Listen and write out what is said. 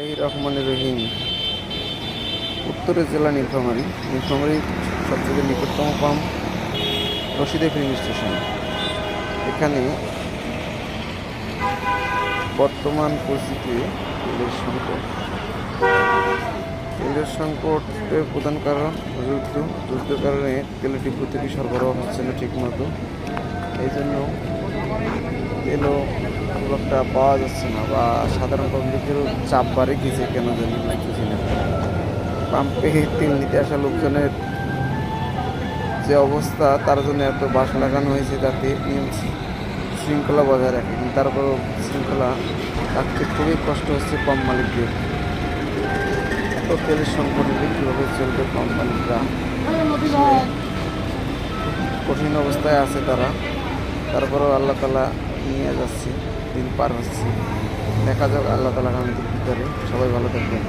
এই রহমানের রহিম উত্তরের জেলা নীলফামারী। নীলফামারীর সবথেকে নিকটতম পাম্প রশিদে ফিলিং স্টেশন। এখানে বর্তমান পরিস্থিতি তেলের সংকটের প্রধান কারণ যুদ্ধের কারণে তেলের ডিপো থেকে সরবরাহ হচ্ছে না ঠিক মতো। এই জন্য তেলও খুব একটা পাওয়া যাচ্ছে না, বা সাধারণ পাবলিকেরও চাপ বাড়ে গেছে কেন জানি বুঝতেছি না। পাম্পে তেল নিতে আসা লোকজনের যে অবস্থা, তার জন্য এত বাস লাগানো হয়েছে যাতে নিয়ম শৃঙ্খলা বজায় রাখে, কিন্তু তারপরও শৃঙ্খলা রাখতে খুবই কষ্ট হচ্ছে পাম্প মালিকদের। এত তেলের সংকট হলে কীভাবে চলবে পাম্প মালিকরা? কঠিন অবস্থায় আছে তারা, তারপরেও আল্লাহ তালা নিয়ে যাচ্ছে, দিন পার হচ্ছে। দেখা যাক আল্লাহ তালা আমাদের কী করে। সবাই ভালো থাকবেন।